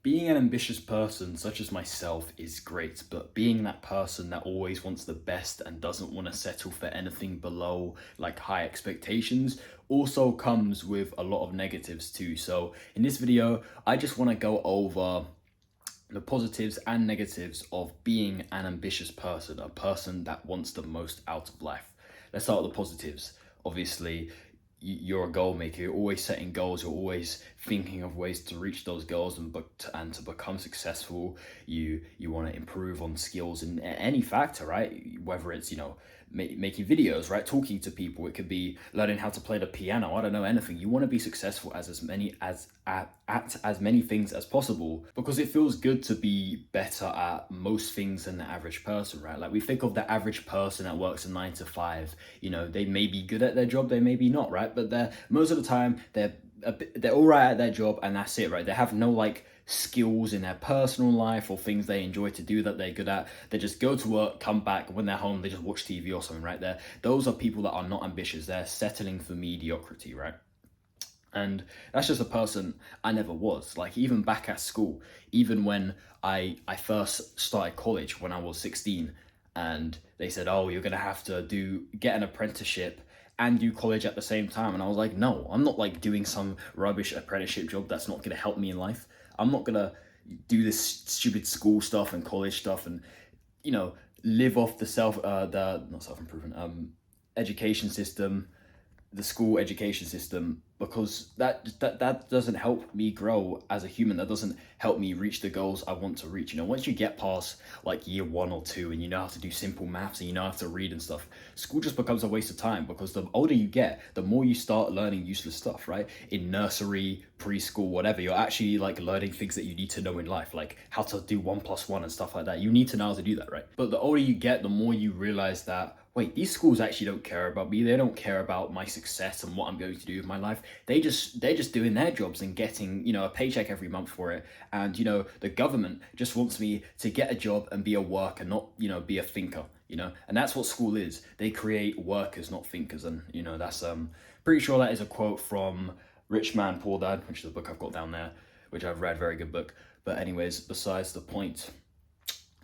Being an ambitious person, such as myself, is great, but being that person that always wants the best and doesn't want to settle for anything below like high expectations also comes with a lot of negatives too. So, in this video, I just want to go over the positives and negatives of being an ambitious person, a person that wants the most out of life. Let's start with the positives. Obviously, you're a goal maker. You're always setting goals. You're always thinking of ways to reach those goals and to become successful. You want to improve on skills in any factor, right? Whether it's making videos, right, talking to people. It could be learning how to play the piano. I don't know, anything. You want to be successful as many as at as many things as possible because it feels good to be better at most things than the average person, right? Like we think of the average person that works a 9 to 5. They may be good at their job, they may be not, right? But they're most of the time they're all right at their job, and that's it, right? They have no like skills in their personal life or things they enjoy to do that they're good at. They just go to work, come back, when they're home, they just watch TV or something, right? Those are people that are not ambitious. They're settling for mediocrity, right? And that's just a person I never was. Like even back at school, even when I first started college when I was 16, and they said, "Oh, you're gonna have to get an apprenticeship and do college at the same time." And I was like, "No, I'm not like doing some rubbish apprenticeship job that's not gonna help me in life. I'm not gonna do this stupid school stuff and college stuff and you know live off the not self improvement education system, the school education system, because that doesn't help me grow as a human. That doesn't help me reach the goals I want to reach. Once you get past like year 1 or 2 and you know how to do simple maths and you know how to read and stuff, school just becomes a waste of time, because the older you get, the more you start learning useless stuff, right? In nursery, preschool, whatever, you're actually like learning things that you need to know in life, like how to do 1 plus 1 and stuff like that. You need to know how to do that, right? But the older you get, the more you realize that, wait, these schools actually don't care about me. They don't care about my success and what I'm going to do with my life. They're just doing their jobs and getting, a paycheck every month for it. And, the government just wants me to get a job and be a worker, not, be a thinker, and that's what school is. They create workers, not thinkers. And, that's, pretty sure that is a quote from Rich Man, Poor Dad, which is a book I've got down there, which I've read, very good book. But anyways, besides the point.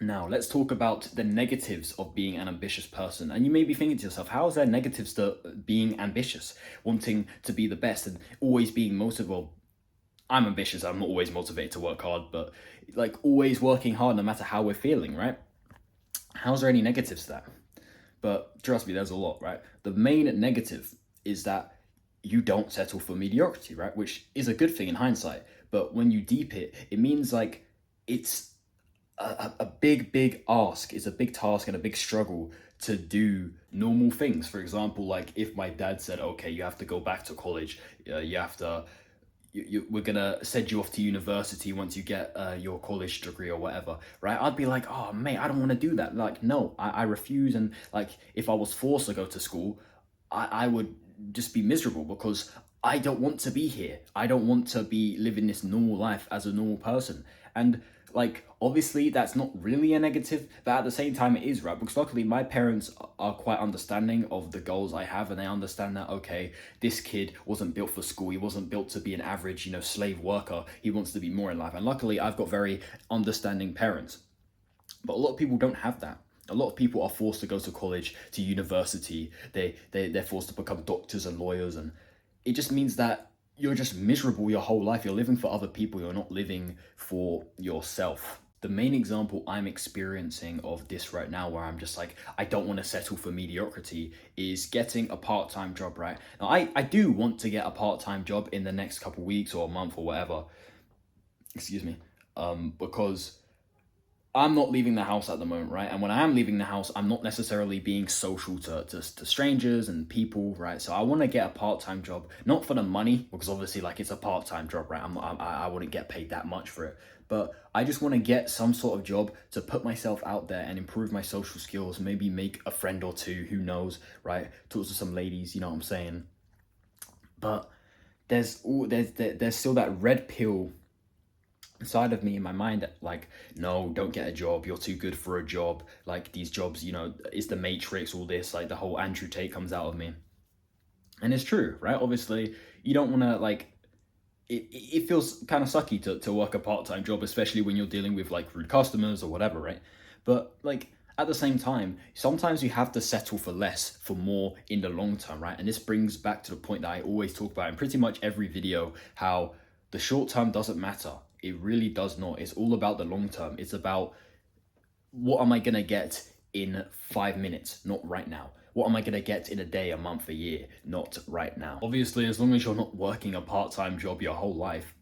Now, let's talk about the negatives of being an ambitious person. And you may be thinking to yourself, how is there negatives to being ambitious, wanting to be the best and always being motivated? Well, I'm ambitious. I'm not always motivated to work hard, but like always working hard no matter how we're feeling, right? How's there any negatives to that? But trust me, there's a lot, right? The main negative is that you don't settle for mediocrity, right? Which is a good thing in hindsight. But when you deep it, it means like it's a big ask. It's a big task and a big struggle to do normal things. For example, like if my dad said, okay, you have to go back to college, you have to we're gonna send you off to university once you get your college degree or whatever, right? I'd be like, oh mate, I don't want to do that. Like, no, I refuse. And like if I was forced to go to school, I would just be miserable, because I don't want to be here. I don't want to be living this normal life as a normal person. And like obviously that's not really a negative, but at the same time it is, right? Because luckily my parents are quite understanding of the goals I have, and they understand that, okay, this kid wasn't built for school. He wasn't built to be an average slave worker. He wants to be more in life. And luckily I've got very understanding parents. But a lot of people don't have that. A lot of people are forced to go to college, to university. They're forced to become doctors and lawyers, and it just means that you're just miserable your whole life. You're living for other people. You're not living for yourself. The main example I'm experiencing of this right now, where I'm just like, I don't want to settle for mediocrity, is getting a part-time job, right? Now, I do want to get a part-time job in the next couple of weeks or a month or whatever. Excuse me. Because I'm not leaving the house at the moment, right? And when I am leaving the house, I'm not necessarily being social to strangers and people, right? So I want to get a part-time job, not for the money, because obviously like it's a part-time job, right? I wouldn't get paid that much for it, but I just want to get some sort of job to put myself out there and improve my social skills, maybe make a friend or two, who knows, right? Talk to some ladies, you know what I'm saying? But there's still that red pill side of me in my mind that like, no, don't get a job, you're too good for a job, like these jobs, it's the Matrix, all this, like the whole Andrew Tate comes out of me. And it's true, right? Obviously you don't want to like it feels kind of sucky to work a part-time job, especially when you're dealing with like rude customers or whatever, right? But like at the same time, sometimes you have to settle for less for more in the long term, right? And this brings back to the point that I always talk about in pretty much every video, how the short term doesn't matter. It really does not. It's all about the long term. It's about, what am I gonna get in 5 minutes, not right now? What am I gonna get in a day, a month, a year, not right now? Obviously, as long as you're not working a part-time job your whole life,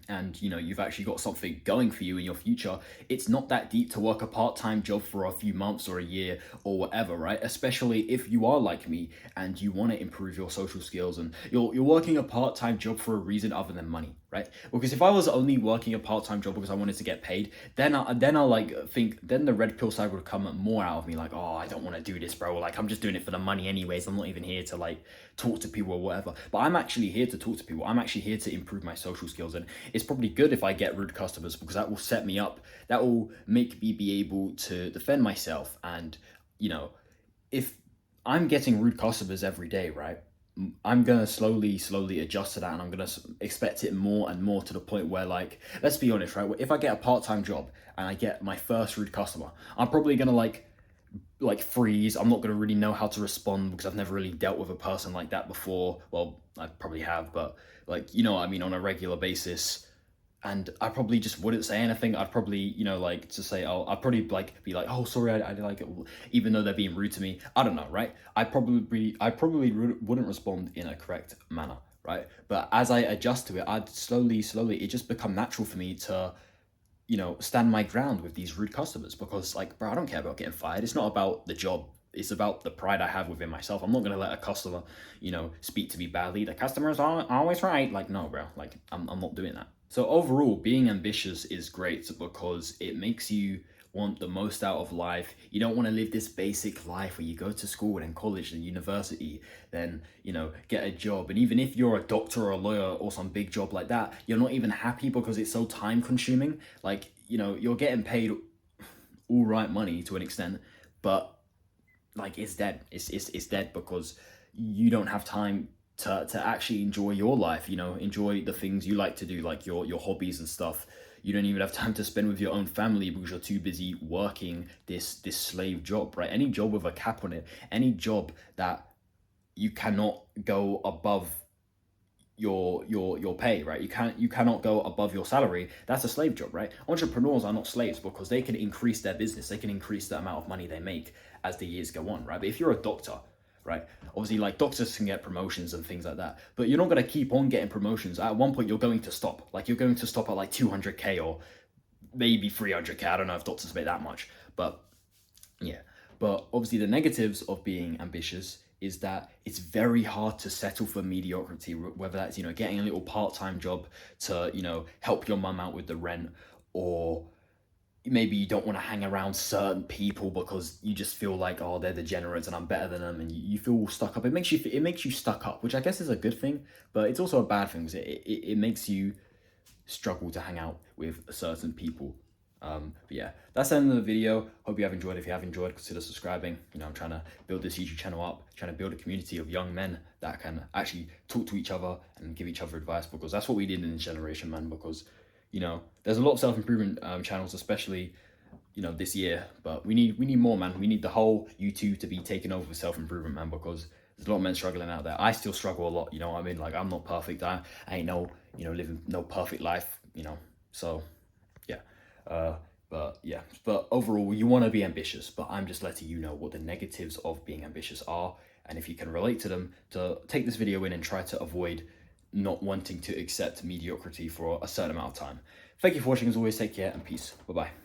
and you know you've actually got something going for you in your future, it's not that deep to work a part-time job for a few months or a year or whatever, right? Especially if you are like me and you want to improve your social skills, and you're working a part-time job for a reason other than money, right? Because if I was only working a part-time job because I wanted to get paid, then I like think, then the red pill side would come more out of me, like, oh, I don't want to do this, bro, like I'm just doing it for the money anyways, I'm not even here to like talk to people or whatever. But I'm actually here to talk to people, I'm actually here to improve my social skills, and it's probably good if I get rude customers, because that will set me up, that will make me be able to defend myself. And you know, if I'm getting rude customers every day, right, I'm gonna slowly adjust to that, and I'm gonna expect it more and more, to the point where, like, let's be honest, right? If I get a part-time job and I get my first rude customer, I'm probably gonna like freeze. I'm not gonna really know how to respond, because I've never really dealt with a person like that before. Well, I probably have, but like, you know what I mean, on a regular basis. And I probably just wouldn't say anything. I'd probably, you know, like, to say, oh, I'd probably like be like, oh, sorry, I like it, even though they're being rude to me. I don't know, right? I probably wouldn't respond in a correct manner, right? But as I adjust to it, I'd slowly, it just become natural for me to, you know, stand my ground with these rude customers, because like, bro, I don't care about getting fired. It's not about the job. It's about the pride I have within myself. I'm not gonna let a customer, you know, speak to me badly. The customer's always right. Like, no, bro. Like, I'm not doing that. So overall, being ambitious is great because it makes you want the most out of life. You don't want to live this basic life where you go to school and then college and university, then, you know, get a job. And even if you're a doctor or a lawyer or some big job like that, you're not even happy because it's so time consuming. Like, you know, you're getting paid all right money to an extent, but like, it's dead. It's dead because you don't have time to actually enjoy your life, you know, enjoy the things you like to do, like your hobbies and stuff. You don't even have time to spend with your own family because you're too busy working this slave job, right? Any job with a cap on it, any job that you cannot go above your pay, right? You cannot go above your salary. That's a slave job, right? Entrepreneurs are not slaves because they can increase their business, they can increase the amount of money they make as the years go on, right? But if you're a doctor, right, obviously, like, doctors can get promotions and things like that, but you're not going to keep on getting promotions. At one point you're going to stop, like, you're going to stop at like 200k or maybe 300k. I don't know if doctors make that much, but yeah. But obviously the negatives of being ambitious is that it's very hard to settle for mediocrity, whether that's, you know, getting a little part-time job to, you know, help your mum out with the rent, or maybe you don't want to hang around certain people because you just feel like, oh, they're degenerates and I'm better than them, and you feel stuck up. It makes you stuck up, which I guess is a good thing, but it's also a bad thing because it makes you struggle to hang out with certain people. But yeah, that's the end of the video. Hope you have enjoyed. If you have enjoyed, consider subscribing. You know, I'm trying to build this YouTube channel up, trying to build a community of young men that can actually talk to each other and give each other advice, because that's what we did in this generation, man. Because, you know, there's a lot of self-improvement channels, especially, you know, this year, but we need more, man. We need the whole YouTube to be taken over with self-improvement, man, because there's a lot of men struggling out there. I still struggle a lot, you know what I mean? Like, I'm not perfect. I ain't no, you know, living no perfect life, you know. So yeah. But overall, you want to be ambitious, but I'm just letting you know what the negatives of being ambitious are, and if you can relate to them, to take this video in and try to avoid not wanting to accept mediocrity for a certain amount of time. Thank you for watching. As always, take care and peace. Bye bye.